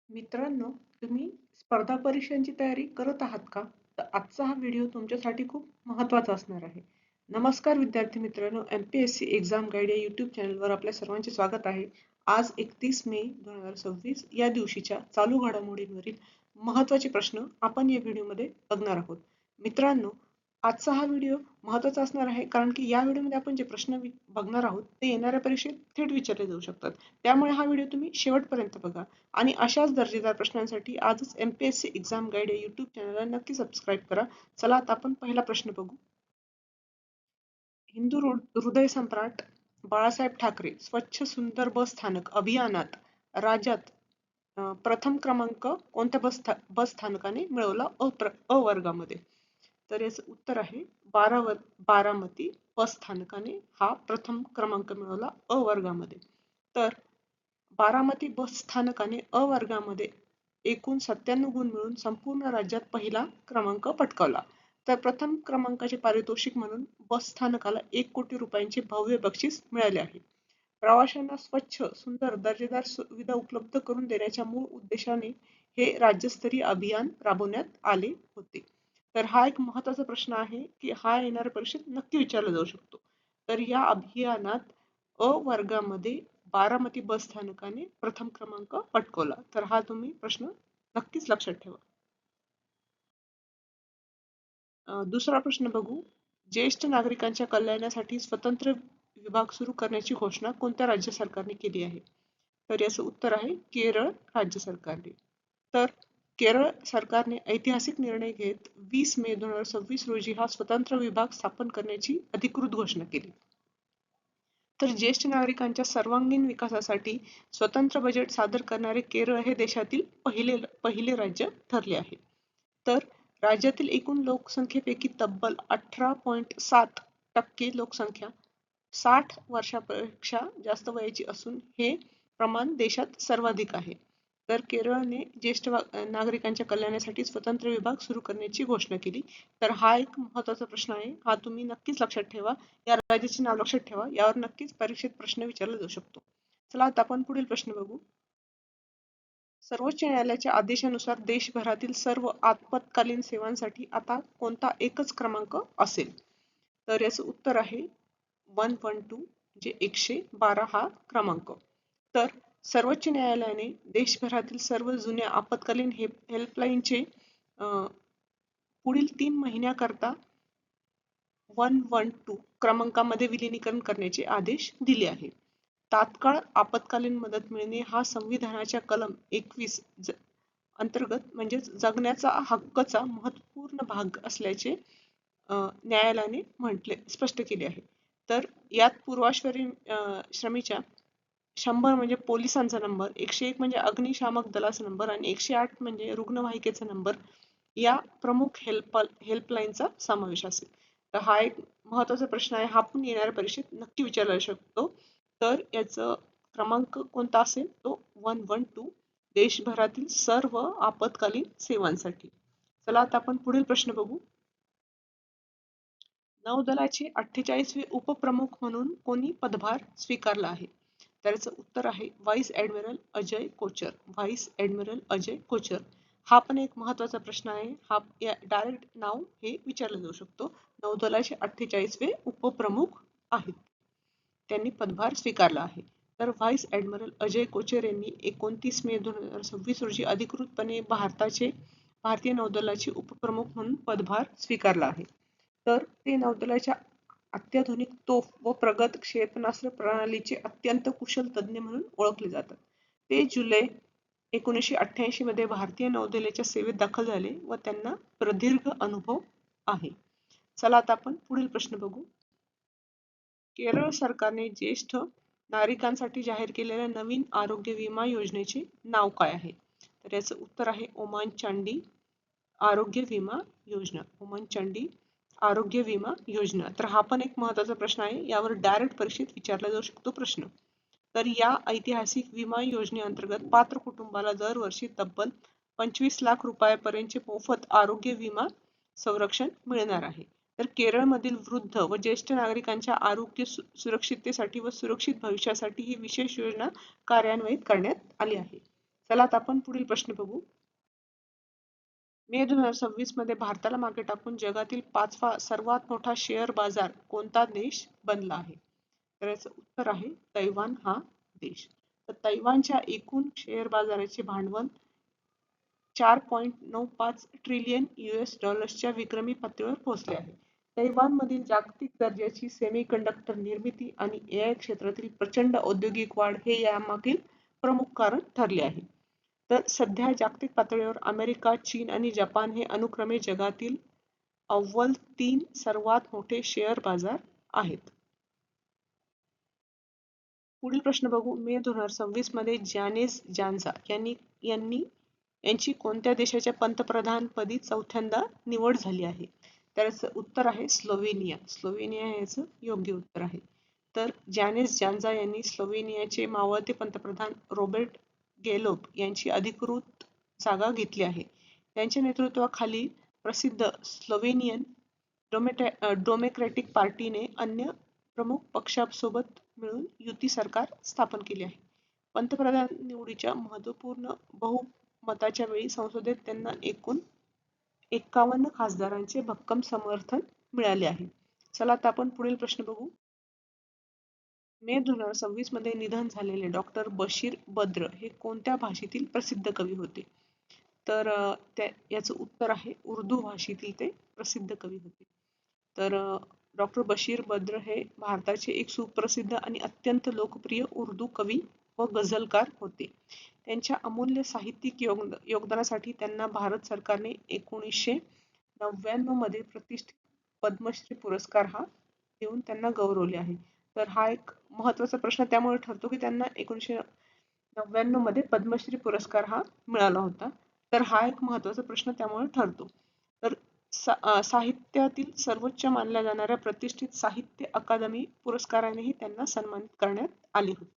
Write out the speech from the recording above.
मित्रांनो, तुम्ही स्पर्धा परीक्षांची तयारी करत आहात का? तर आजचा हा व्हिडिओ तुमच्यासाठी खूप महत्त्वाचा असणार आहे. नमस्कार विद्यार्थी मित्रांनो, MPSC एक्झाम गाईड या YouTube चॅनलवर आपल्या सर्वांचे स्वागत आहे. आज 31 मे 2026 या दिवशीच्या चालू घडामोडींवरील महत्त्वाचे प्रश्न आपण या व्हिडिओमध्ये बघणार आहोत. मित्रांनो, आजचा हा व्हिडिओ महत्त्वाचा असणार आहे कारण की या व्हिडिओमध्ये आपण जे प्रश्न बघणार आहोत ते येणाऱ्या परीक्षेत थेट विचारले जाऊ शकतात. त्यामुळे हा व्हिडिओ तुम्ही शेवटपर्यंत बघा. आणि अशाच दर्जेदार प्रश्नांसाठी आजच MPSC एक्झाम गाईड या YouTube चॅनलला नक्की सबस्क्राईब करा. चला आता आपण पहिला प्रश्न बघू. हिंदू हृदय सम्राट बाळासाहेब ठाकरे स्वच्छ सुंदर बस स्थानक अभियानात राज्यात प्रथम क्रमांक कोणत्या बस स्थानकाने मिळवला अ वर्गामध्ये? तर याचं उत्तर आहे बारामती बस स्थानकाने हा प्रथम क्रमांक मिळवला अ वर्गामध्ये. तर बारामती बस स्थानकाने अ वर्गामध्ये एकूण 97 गुण मिळवून संपूर्ण राज्यात पहिला क्रमांक पटकावला. तर प्रथम क्रमांकाचे पारितोषिक म्हणून बस स्थानकाला 1 कोटी रुपयांचे भव्य बक्षीस मिळाले आहे. प्रवाशांना स्वच्छ, सुंदर, दर्जेदार सुविधा उपलब्ध करून देण्याच्या मूळ उद्देशाने हे राज्यस्तरीय अभियान राबवण्यात आले होते. तर हा एक महत्त्वाचा प्रश्न आहे की हा येणाऱ्या परीक्षेत नक्की विचारला जाऊ शकतो. तर या अभियानात अ वर्गामध्ये बारामती बस स्थानकाने प्रथम क्रमांक पटकावला. तर हा तुम्ही प्रश्न नक्कीच लक्षात ठेवा. दुसरा प्रश्न बघू. ज्येष्ठ नागरिकांच्या कल्याणासाठी स्वतंत्र विभाग सुरू करण्याची घोषणा कोणत्या राज्य सरकारने केली आहे? तर याचं उत्तर आहे केरळ राज्य सरकारने. तर केरळ सरकारने ऐतिहासिक निर्णय घेत 20 मे 2026 रोजी हा स्वतंत्र विभाग स्थापन करण्याची अधिकृत घोषणा केली. तर ज्येष्ठ नागरिकांच्या सर्वांगीण विकासासाठी स्वतंत्र बजेट सादर करणारे केरळ हे देशातील पहिले राज्य ठरले आहे. तर राज्यातील एकूण लोकसंख्येपैकी तब्बल 18.7% लोकसंख्या 60 वर्षापेक्षा जास्त वयाची असून हे प्रमाण देशात सर्वाधिक आहे. तर केरळने ज्येष्ठ नागरिकांच्या कल्याणासाठी स्वतंत्र विभाग सुरू करण्याची घोषणा केली. तर हा एक महत्त्वाचा प्रश्न आहे. हा तुम्ही नक्कीच लक्षात ठेवा. या राज्याचे नाव लक्षात ठेवा. यावर नक्कीच परीक्षेत प्रश्न विचारला जाऊ शकतो. चला आता आपण पुढील प्रश्न बघू. सर्वोच्च न्यायालयाच्या आदेशानुसार देशभरातील सर्व आपत्कालीन सेवांसाठी आता कोणता एकच क्रमांक असेल? तर याचं उत्तर आहे 112 म्हणजे 112 हा क्रमांक. तर सर्वोच्च न्यायालयाने देशभरातील सर्व जुन्या आपत्कालीन हेल्पलाईनचे पुढील 3 महिन्याकरता 112 क्रमांकामध्ये विलिनीकरण करण्याचे आदेश दिले आहे. तात्काळ आपत्कालीन मदत मिळणे हा संविधानाच्या कलम 21 अंतर्गत म्हणजे जगण्याचा हक्कचा महत्वपूर्ण भाग असल्याचे न्यायालयाने स्पष्ट केले आहे. तर यात श्रमीच्या 100 म्हणजे पोलिसांचा नंबर, 101 म्हणजे अग्निशामक दलाचा नंबर आणि 108 म्हणजे रुग्णवाहिकेचा नंबर या प्रमुख हेल्पलाईनचा समावेश असेल. तर हा एक महत्त्वाचा प्रश्न आहे. हा पण येणाऱ्या परीक्षेत नक्की विचारला जाऊ शकतो. तर याचा क्रमांक कोणता असेल तो 112 देशभरातील सर्व आपत्कालीन सेवांसाठी. चला आता आपण पुढील प्रश्न बघू. नौदलाचे 48वे उपप्रमुख म्हणून कोणी पदभार स्वीकारला आहे? तर याचं उत्तर आहे vice admiral Ajay Kochar. Vice admiral Ajay Kochar. हा पण एक महत्त्वाचा प्रश्न आहे. हा डायरेक्ट नाव हे विचारलं जाऊ शकतो. नौदलाचे 48वे उपप्रमुख आहेत. त्यांनी पदभार स्वीकारला आहे. तर व्हाईस ॲडमिरल अजय कोचर यांनी 29 मे 2026 रोजी अधिकृतपणे भारतीय नौदलाचे उपप्रमुख म्हणून पदभार स्वीकारला आहे. तर ते नौदलाच्या अत्याधुनिक तोफ व प्रगत क्षेपणास्त्र प्रणालीचे अत्यंत कुशल तज्ज्ञ म्हणून ओळखले जातात. ते जुलै 1988 मध्ये भारतीय नौदलाच्या सेवेत दाखल झाले व त्यांना प्रदीर्घ अनुभव आहे. चला आता आपण पुढील प्रश्न बघू. केरळ सरकारने ज्येष्ठ नागरिकांसाठी जाहीर केलेल्या नवीन आरोग्य विमा योजनेचे नाव काय आहे? तर याचं उत्तर आहे ओमान चांडी आरोग्य विमा योजना. ओमान चांडी आरोग्य विमा योजना. तर हा पण एक महत्त्वाचा प्रश्न आहे. यावर डायरेक्ट परीक्षेत विचारला जाऊ शकतो प्रश्न. तर या ऐतिहासिक विमा योजनेअंतर्गत पात्र कुटुंबाला दरवर्षी तब्बल 25 लाख रुपयापर्यंतचे मोफत आरोग्य विमा संरक्षण मिळणार आहे. तर केरळमधील वृद्ध व ज्येष्ठ नागरिकांच्या आरोग्य सुरक्षिततेसाठी व सुरक्षित भविष्यासाठी ही विशेष योजना कार्यान्वित करण्यात आली आहे. चला आता आपण पुढील प्रश्न बघू. मे 2026 मध्ये भारताला मागे टाकून जगातील 5वा सर्वात मोठा शेअर बाजार कोणता देश बनला आहे? तर याचं उत्तर आहे तैवान हा देश. तर तैवानच्या एकूण शेअर बाजाराचे भांडवल 4.95 ट्रिलियन US डॉलर्सच्या विक्रमी पातळीवर पोहोचले आहे. तैवानमधील जागतिक दर्जाची सेमीकंडक्टर निर्मिती आणि AI क्षेत्रातील प्रचंड औद्योगिक वाढ हे यामागील प्रमुख कारण ठरले आहे. तर सध्या जागतिक पातळीवर अमेरिका, चीन आणि जपान हे अनुक्रमे जगातील अव्वल 3 सर्वात मोठे शेअर बाजार आहेत. पुढील प्रश्न बघू. मे 2026 मध्ये जॅनिस जान्सा यांची कोणत्या देशाच्या पंतप्रधानपदी चौथ्यांदा निवड झाली आहे? तर याचं उत्तर आहे स्लोव्हेनिया. स्लोव्हेनिया हे याचं योग्य उत्तर आहे. तर जॅनिस जान्सा यांनी स्लोव्हेनियाचे मावळते पंतप्रधान रॉबर्ट गेलोब यांची अधिकृत जागा घेतली आहे. त्यांच्या नेतृत्वाखाली प्रसिद्ध स्लोव्हेनियन डेमोक्रॅटिक पार्टीने अन्य प्रमुख पक्षांसोबत मिळून युती सरकार स्थापन केले आहे. पंतप्रधान निवडीच्या महत्त्वपूर्ण बहुमताच्या वेळी संसदेत त्यांना एकूण 51 खासदारांचे भक्कम समर्थन मिळाले आहे. चला आता आपण पुढील प्रश्न बघू. मे 2026 मध्ये निधन झालेले डॉक्टर बशीर बद्र हे कोणत्या भाषेतील प्रसिद्ध कवी होते? तर याचं उत्तर आहे उर्दू भाषेतील ते प्रसिद्ध कवी होते. तर डॉक्टर बशीर बद्र हे भारताचे एक सुप्रसिद्ध आणि अत्यंत लोकप्रिय उर्दू कवी व गझलकार होते. त्यांच्या अमूल्य साहित्यिक योगदानासाठी त्यांना भारत सरकारने 1999 मध्ये प्रतिष्ठित पद्मश्री पुरस्कार हा देऊन त्यांना गौरवले आहे. तर हा एक महत्त्वाचा प्रश्न त्यामुळे ठरतो की त्यांना 1999 मध्ये पद्मश्री पुरस्कार हा मिळाला होता. तर हा एक महत्त्वाचा प्रश्न त्यामुळे ठरतो. तर साहित्यातील सर्वोच्च मानल्या जाणाऱ्या प्रतिष्ठित साहित्य अकादमी पुरस्कारानेही त्यांना सन्मानित करण्यात आले होते.